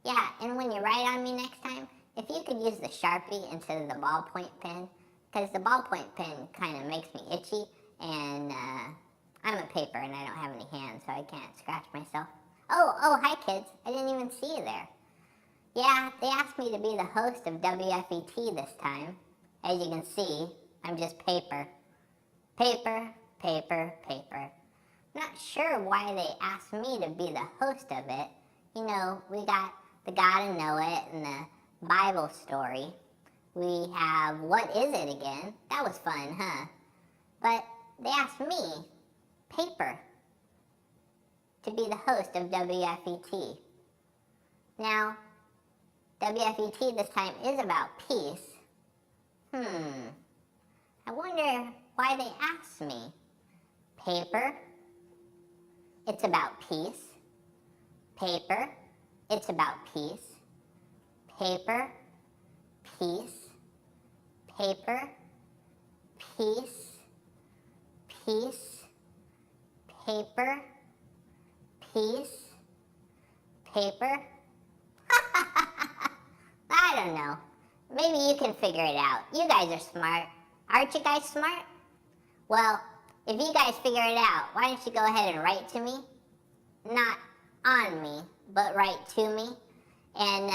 Yeah, and when you write on me next time, if you could use the Sharpie instead of the ballpoint pen, because the ballpoint pen kind of makes me itchy, and I'm a paper and I don't have any hands, so I can't scratch myself. Oh, hi kids. I didn't even see you there. Yeah, they asked me to be the host of WFET this time. As you can see, I'm just paper. Paper, paper, paper. Not sure why they asked me to be the host of it. You know, we got the Gotta Know It and the Bible story. We have What Is It Again? That was fun, huh? But they asked me, paper, to be the host of WFET. Now, WFET this time is about peace. I wonder why they asked me. Paper, it's about peace. Paper, it's about peace. Paper, peace. Paper, peace. Peace. Paper, peace. Paper. I don't know. Maybe you can figure it out. You guys are smart. Aren't you guys smart? Well, if you guys figure it out, why don't you go ahead and write to me? Not on me, but write to me. And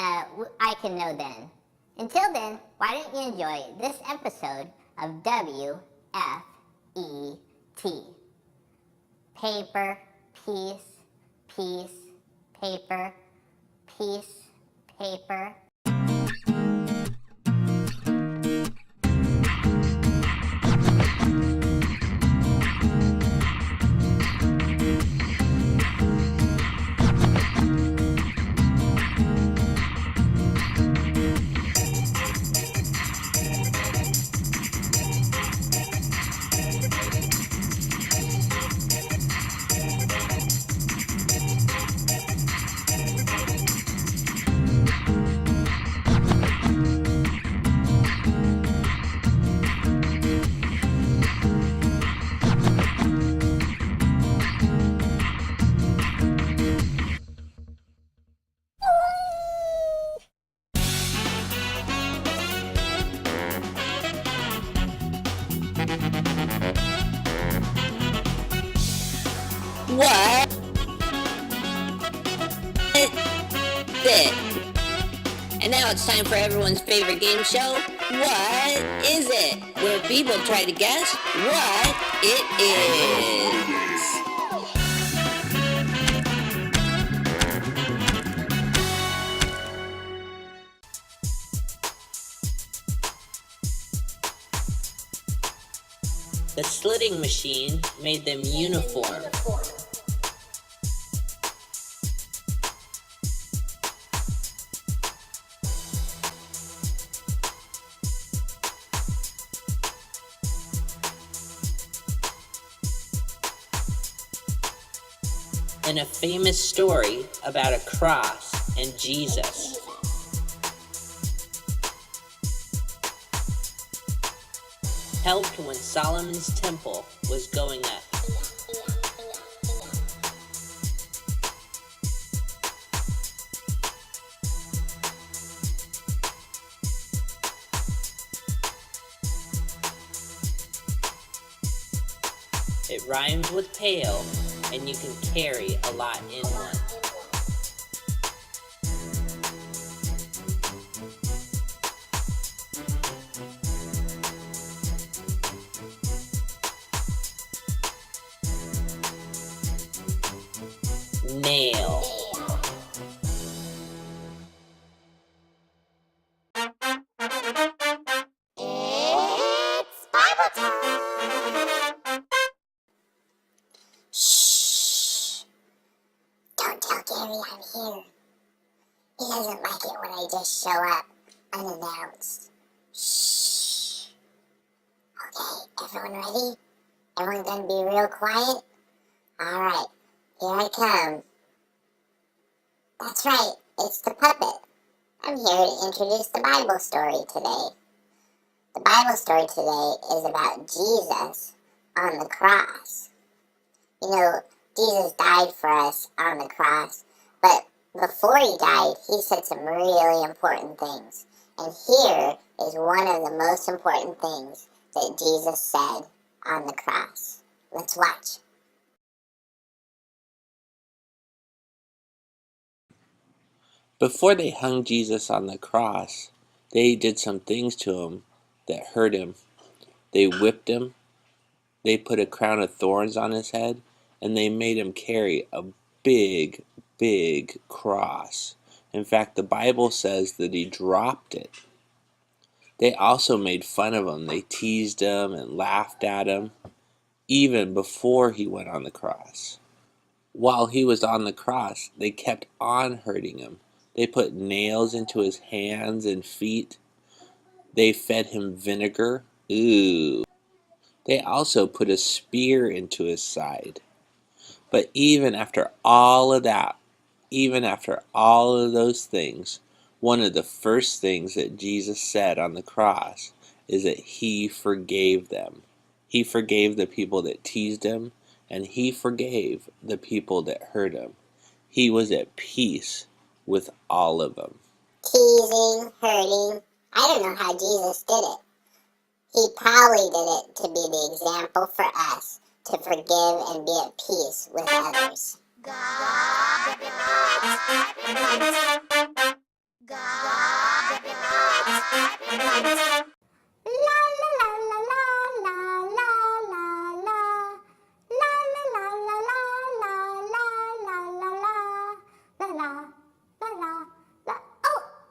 I can know then. Until then, why don't you enjoy this episode of WFET. Paper, peace, peace, paper, peace, paper. And now it's time for everyone's favorite game show, What Is It? Where people try to guess what it is. The slitting machine made them uniform. In a famous story about a cross and Jesus. Helped when Solomon's temple was going up. It rhymes with pale, and you can carry a lot in one. Nail. It's Bible time! Shh! Don't tell Gary I'm here. He doesn't like it when I just show up unannounced. Shh! Okay, everyone ready? Everyone gonna be real quiet? Alright, here I come. That's right, it's the puppet. I'm here to introduce the Bible story today. The Bible story today is about Jesus on the cross. You know, Jesus died for us on the cross, but Before he died, he said some really important things. And here is one of the most important things that Jesus said on the cross. Let's watch. Before they hung Jesus on the cross, they did some things to him that hurt him. They whipped him, they put a crown of thorns on his head, and they made him carry a big, big cross. In fact, the Bible says that he dropped it. They also made fun of him. They teased him and laughed at him, even before he went on the cross. While he was on the cross, they kept on hurting him. They put nails into his hands and feet. They fed him vinegar. Ooh. They also put a spear into his side. But even after all of that, even after all of those things, one of the first things that Jesus said on the cross is that he forgave them. He forgave the people that teased him, and he forgave the people that hurt him. He was at peace with all of them. Teasing, hurting. I don't know how Jesus did it. He probably did it to be the example for us to forgive and be at peace with others.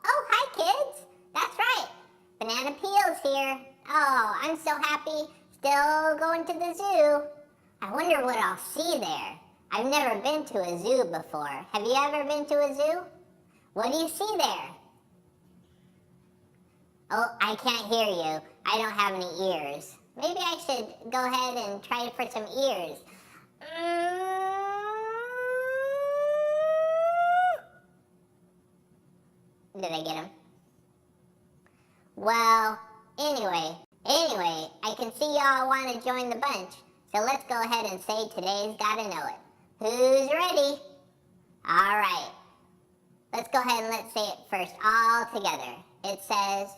Oh, hi kids. That's right. Banana Peel's here. Oh, I'm so happy. Still going to the zoo. I wonder what I'll see there. I've never been to a zoo before. Have you ever been to a zoo? What do you see there? Oh, I can't hear you. I don't have any ears. Maybe I should go ahead and try for some ears. Did I get him? Well, anyway, I can see y'all want to join the bunch. So let's go ahead and say today's Gotta Know It. Who's ready? All right. Let's go ahead and let's say it first all together. It says,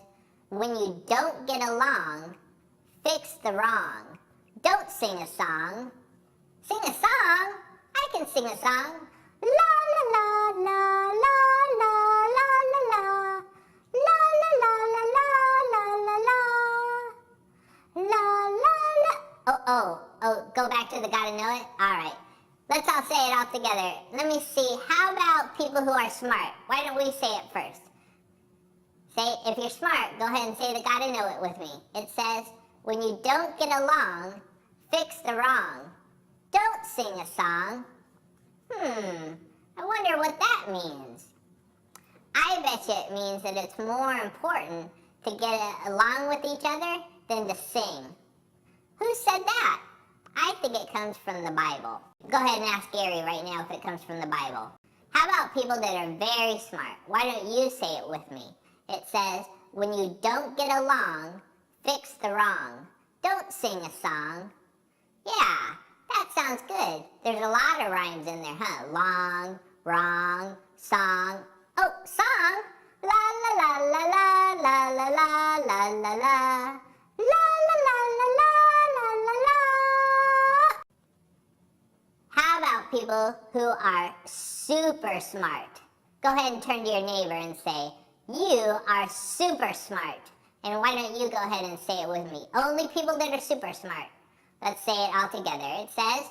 when you don't get along, fix the wrong. Don't sing a song. Sing a song? I can sing a song. La la la la la la la la la. La la la la la la la la. La la la. Oh, go back to the Gotta Know It? Alright. Let's all say it all together. Let me see. How about people who are smart? Why don't we say it first? Say, if you're smart, go ahead and say the Gotta Know It with me. It says, when you don't get along, fix the wrong. Don't sing a song. I wonder what that means. I bet you it means that it's more important to get along with each other than to sing. Who said that? I think it comes from the Bible. Go ahead and ask Gary right now if it comes from the Bible. How about people that are very smart? Why don't you say it with me? It says, when you don't get along, fix the wrong. Don't sing a song. Yeah, that sounds good. There's a lot of rhymes in there, huh? Long, wrong, song. Oh, song! La la la la la la la la la la la. La la la la la la la la. How about people who are super smart? Go ahead and turn to your neighbor and say, you are super smart. And why don't you go ahead and say it with me? Only people that are super smart. Let's say it all together. It says,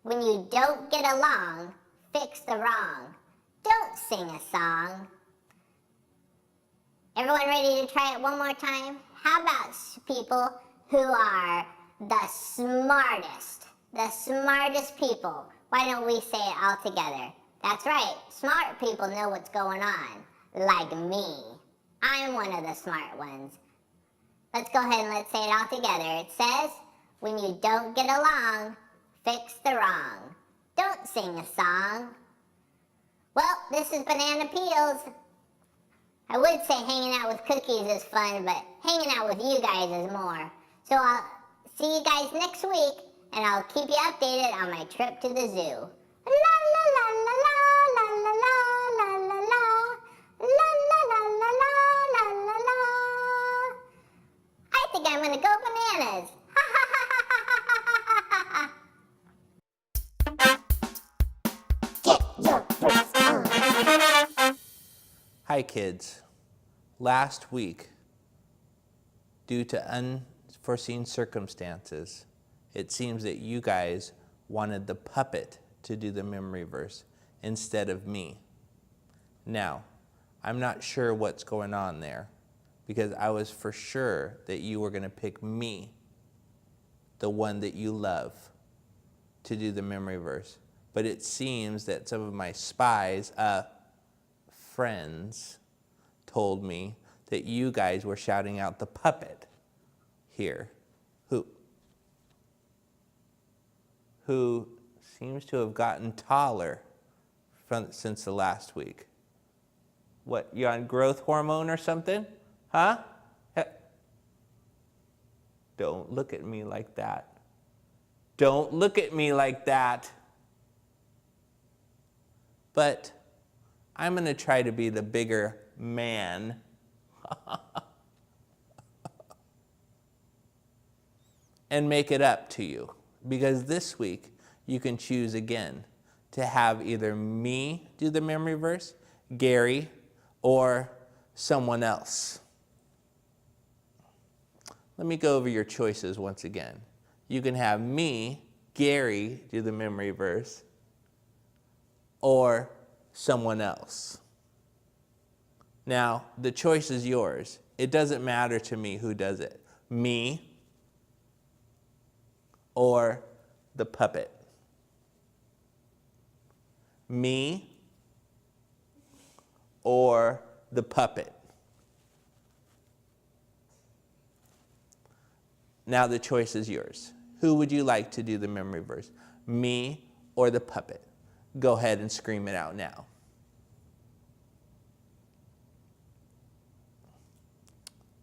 when you don't get along, fix the wrong. Don't sing a song. Everyone ready to try it one more time? How about people who are the smartest people? Why don't we say it all together? That's right, smart people know what's going on, like me. I'm one of the smart ones. Let's go ahead and let's say it all together. It says, when you don't get along, fix the wrong. Don't sing a song. Well, this is Banana Peels. I would say hanging out with cookies is fun, but hanging out with you guys is more. So I'll see you guys next week, and I'll keep you updated on my trip to the zoo. La la la la la la la la la. Hi, kids. Last week, due to unforeseen circumstances, it seems that you guys wanted the puppet to do the memory verse instead of me. Now, I'm not sure what's going on there, because I was for sure that you were going to pick me, the one that you love, to do the memory verse. But it seems that some of my spies, friends, told me that you guys were shouting out the puppet here, who seems to have gotten taller since the last week. What, you on growth hormone or something? Huh? Don't look at me like that. Don't look at me like that. But I'm going to try to be the bigger man. And make it up to you. Because this week, you can choose again to have either me do the memory verse, Gary, or someone else. Let me go over your choices once again. You can have me, Gary, do the memory verse, or someone else. Now, the choice is yours. It doesn't matter to me who does it. Me or the puppet. Me or the puppet. Now the choice is yours. Who would you like to do the memory verse? Me or the puppet? Go ahead and scream it out now.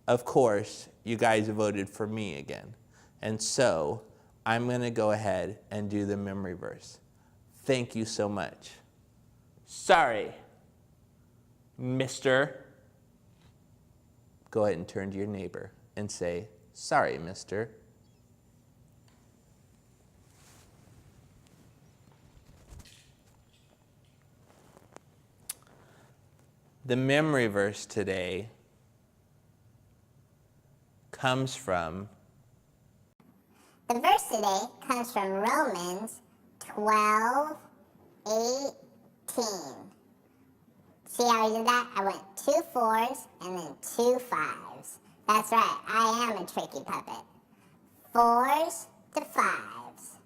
Of course, you guys voted for me again. And so, I'm going to go ahead and do the memory verse. Thank you so much. Sorry, mister. Go ahead and turn to your neighbor and say, sorry, mister. The memory verse today comes from... The verse today comes from Romans 12:18. See how I did that? I went 2 4s and then 2 5s. That's right, I am a tricky puppet. 4s to 5s.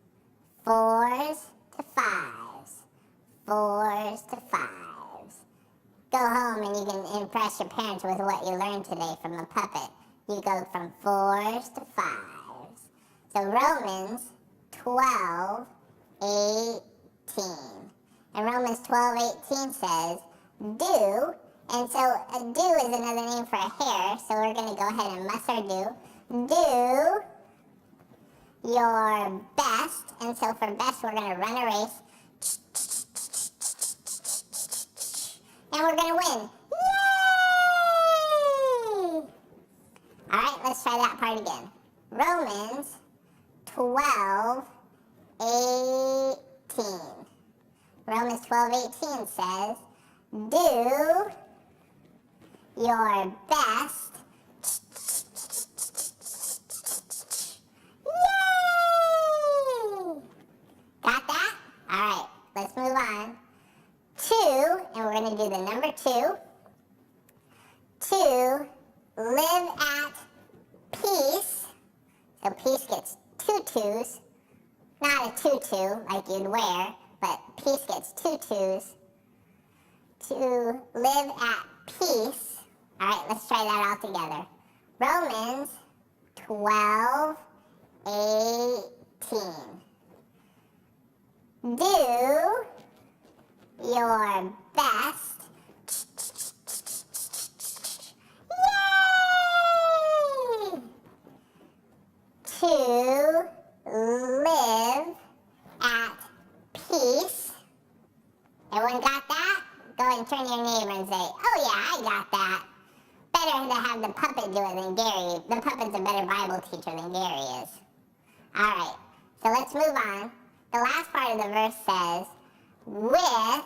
4s to 5s. 4s to 5s. Go home and you can impress your parents with what you learned today from the puppet. You go from 4s to 5s. So Romans 12:18. And Romans 12:18 says, do, and so a do is another name for a hair, so we're going to go ahead and muss our do. Do your best, and so for best we're going to run a race. And we're going to win. Yay! Alright, let's try that part again. Romans 12:18. Romans 12:18 says, do your best. Yay! Got that? Alright, let's move on. 2, and we're going to do the number 2. 2, live at peace. So peace gets 2 2s. Not a tutu like you'd wear, but peace gets 2 2s. To live at peace. Alright, let's try that all together. Romans 12:18. Do your best. Yay! To live at peace. Everyone got that? Go ahead and turn to your neighbor and say, oh yeah, I got that. Better to have the puppet do it than Gary. The puppet's a better Bible teacher than Gary is. Alright, so let's move on. The last part of the verse says, with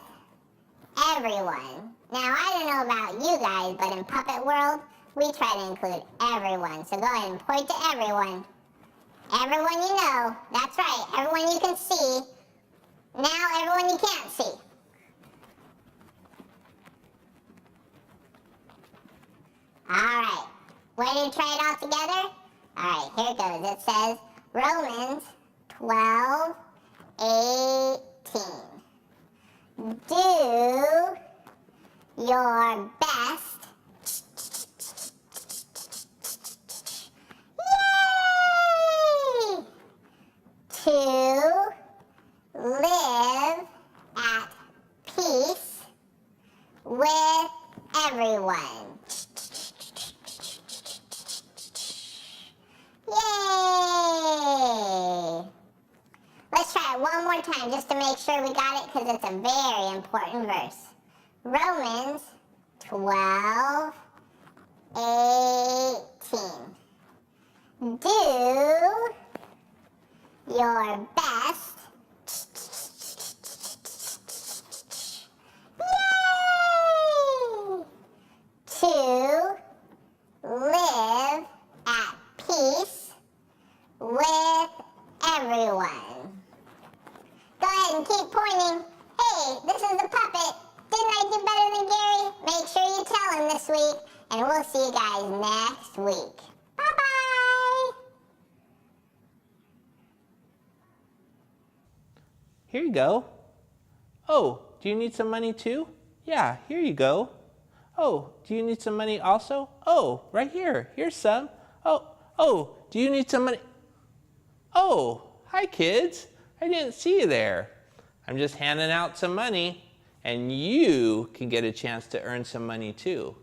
everyone. Now, I don't know about you guys, but in Puppet World, we try to include everyone. So go ahead and point to everyone. Everyone you know. That's right. Everyone you can see. Now, everyone you can't see. Alright. Ready to try it all together? Alright, here it goes. It says Romans 12:18. Do your best. Yay! To live at peace with everyone. Yay! Let's try it one more time just to make sure we got it because it's a very important verse. Romans 12:18. Do your best. Yay! To live at peace with everyone. Go ahead and keep pointing. Hey, this is the puppet. Didn't I do better than Gary? Make sure you tell him this week, and we'll see you guys next week. Bye-bye! Here you go. Oh, do you need some money too? Yeah, here you go. Oh, do you need some money also? Oh, right here. Here's some. Oh, do you need some money? Oh, hi kids. I didn't see you there. I'm just handing out some money, and you can get a chance to earn some money too.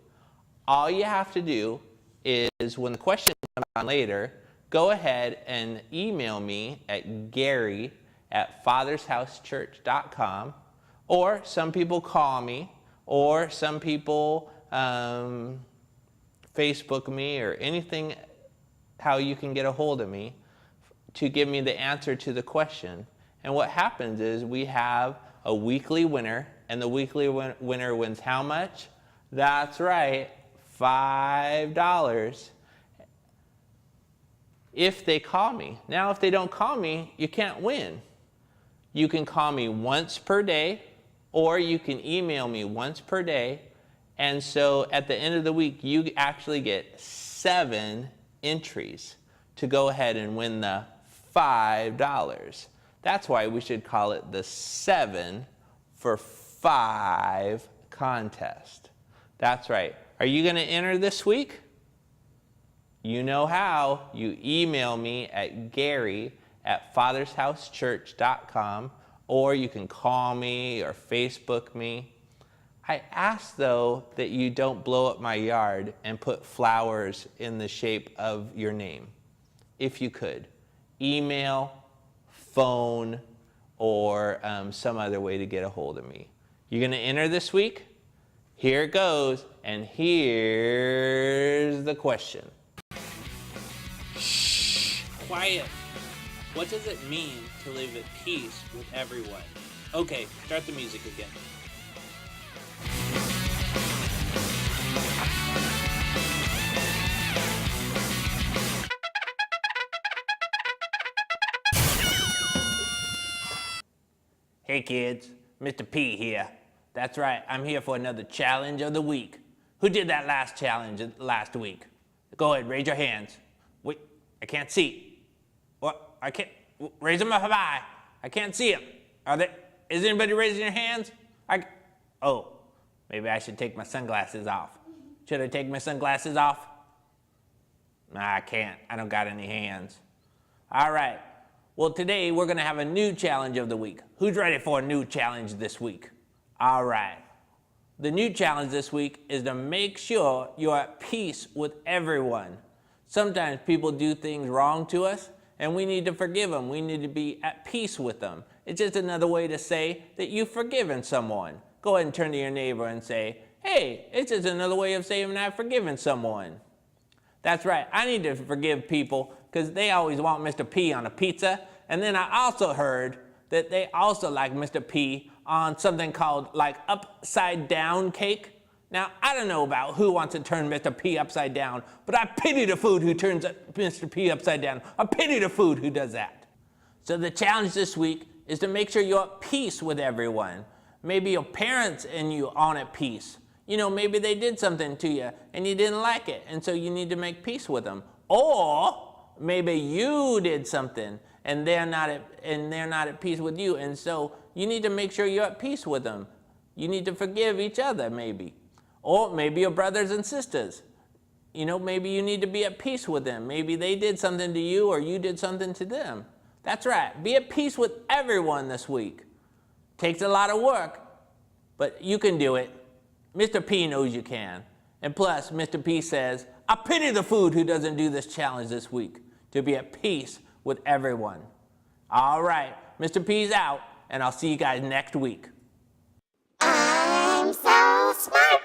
All you have to do is when the question comes on later, go ahead and email me at Gary@FathersHouseChurch.com, or some people call me, or some people Facebook me, or anything how you can get a hold of me to give me the answer to the question. And what happens is we have a weekly winner, and the weekly winner wins how much? That's right, $5 if they call me. Now, if they don't call me, you can't win. You can call me once per day, or you can email me once per day. And so at the end of the week, you actually get 7 entries to go ahead and win the $5. That's why we should call it the 7 for 5 contest. That's right. Are you going to enter this week? You know how. You email me at Gary@FathersHouseChurch.com, or you can call me or Facebook me. I ask, though, that you don't blow up my yard and put flowers in the shape of your name. If you could. Email, phone, or some other way to get a hold of me. You're going to enter this week? Here it goes, and here's the question. Shh, quiet. What does it mean to live at peace with everyone? Okay, start the music again. Hey kids, Mr. P here. That's right, I'm here for another challenge of the week. Who did that last challenge last week? Go ahead, raise your hands. Wait, I can't see. What? I can't, raise them up high. I can't see them. Is anybody raising their hands? Oh, maybe I should take my sunglasses off. Should I take my sunglasses off? Nah, I can't, I don't got any hands. All right. Well, today we're going to have a new challenge of the week. Who's ready for a new challenge this week? All right. The new challenge this week is to make sure you're at peace with everyone. Sometimes people do things wrong to us, and we need to forgive them. We need to be at peace with them. It's just another way to say that you've forgiven someone. Go ahead and turn to your neighbor and say, hey, it's just another way of saying I've forgiven someone. That's right. I need to forgive people because they always want Mr. P on a pizza. And then I also heard that they also like Mr. P on something called like upside down cake. Now, I don't know about who wants to turn Mr. P upside down, but I pity the food who turns Mr. P upside down. I pity the food who does that. So the challenge this week is to make sure you're at peace with everyone. Maybe your parents and you aren't at peace. You know, maybe they did something to you and you didn't like it, and so you need to make peace with them. Or maybe you did something and they're not at peace with you, and so you need to make sure you're at peace with them. You need to forgive each other, maybe. Or maybe your brothers and sisters. You know, maybe you need to be at peace with them. Maybe they did something to you or you did something to them. That's right. Be at peace with everyone this week. Takes a lot of work, but you can do it. Mr. P knows you can. And plus, Mr. P says, I pity the food who doesn't do this challenge this week, to be at peace with everyone. All right, Mr. P's out, and I'll see you guys next week. I'm so smart.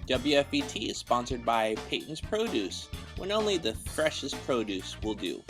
WFET is sponsored by Peyton's Produce, when only the freshest produce will do.